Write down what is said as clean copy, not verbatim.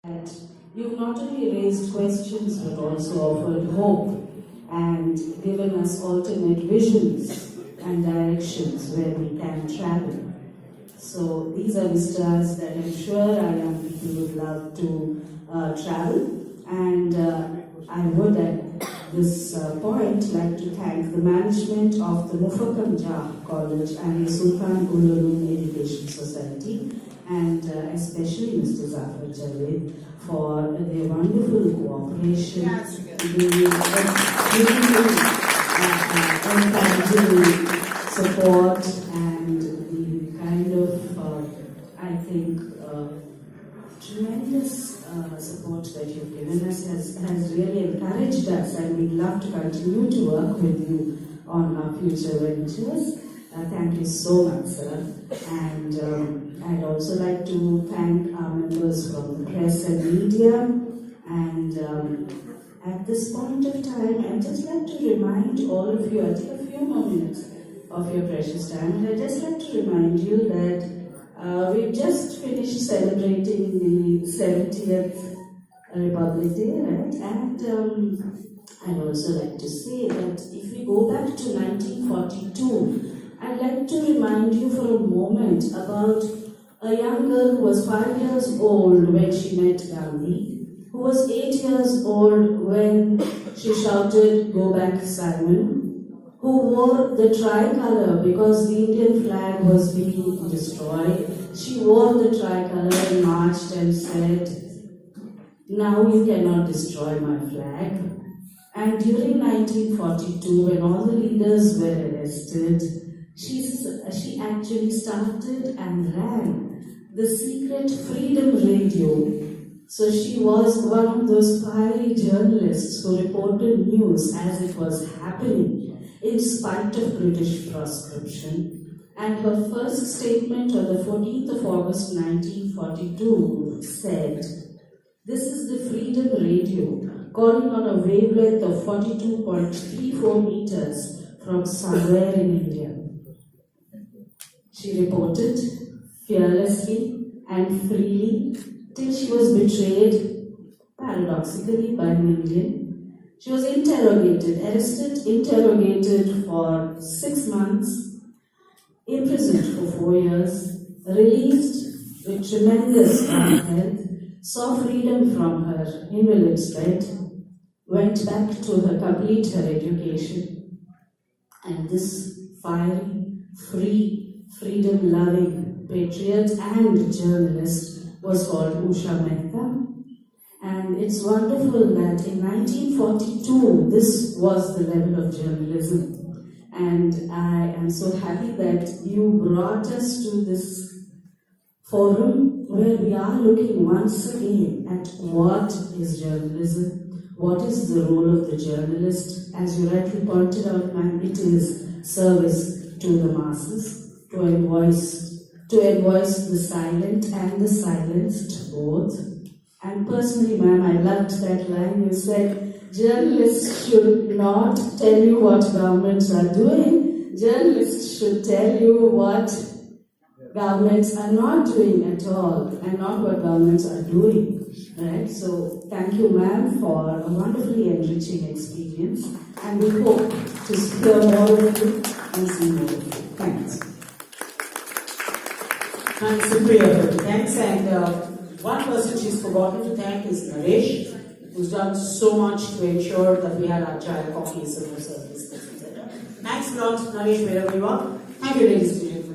that you've not only raised questions but also offered hope and given us alternate visions and directions where we can travel. So these are vistas that I'm sure our young people would love to travel, and I would at this point like to thank the management of the Mufakkam Jah College and the Sultan Ululumm Education Society, and especially Mr. Zafar Javed for their wonderful cooperation, the encouraging support, and the kind of, I think, tremendous support that you've given us has really encouraged us, and we'd love to continue to work with you on our future ventures. Thank you so much, sir. And I'd also like to thank our members from the press and media. And at this point of time, I'd just like to remind all of you, I'll take a few more minutes of your precious time, and I'd just like to remind you that we've just finished celebrating the 70th Republic Day, right? And I'd also like to say that if we go back to 1942, I'd like to remind you for a moment about a young girl who was 5 years old when she met Gandhi, who was 8 years old when she shouted, "Go back, Simon," who wore the tricolour because the Indian flag was being destroyed. She wore the tricolour and marched and said, "Now you cannot destroy my flag." And during 1942, when all the leaders were arrested, she actually started and ran the secret Freedom Radio. So she was one of those fiery journalists who reported news as it was happening, in spite of British proscription. And her first statement on the 14th of August 1942 said, "This is the Freedom Radio, calling on a wavelength of 42.34 meters from somewhere in India." She reported fearlessly and freely till she was betrayed, paradoxically, by an Indian. She was interrogated, arrested, interrogated for 6 months, imprisoned for 4 years, released with tremendous bad health, saw freedom from her invalid's bed, went back to complete her education. And this fiery, free, freedom-loving patriot and journalist was called Usha Mehta. And it's wonderful that in 1942, this was the level of journalism. And I am so happy that you brought us to this forum where we are looking once again at what is journalism, what is the role of the journalist. As you rightly pointed out, ma'am, it is service to the masses, to voice the silent and the silenced both. And personally, ma'am, I loved that line you said, journalists should not tell you what governments are doing, journalists should tell you what governments are not doing at all, and not what governments are doing. Right? So thank you, ma'am, for a wonderfully enriching experience, and we hope to hear more of you and see more of you. Thanks. Thanks, Supriya. Thanks, and one person she's forgotten to thank is Naresh, who's done so much to ensure that we had our chai, coffee, silver service, etc. Thanks a lot, Naresh, wherever you are. Thank you, ladies and gentlemen.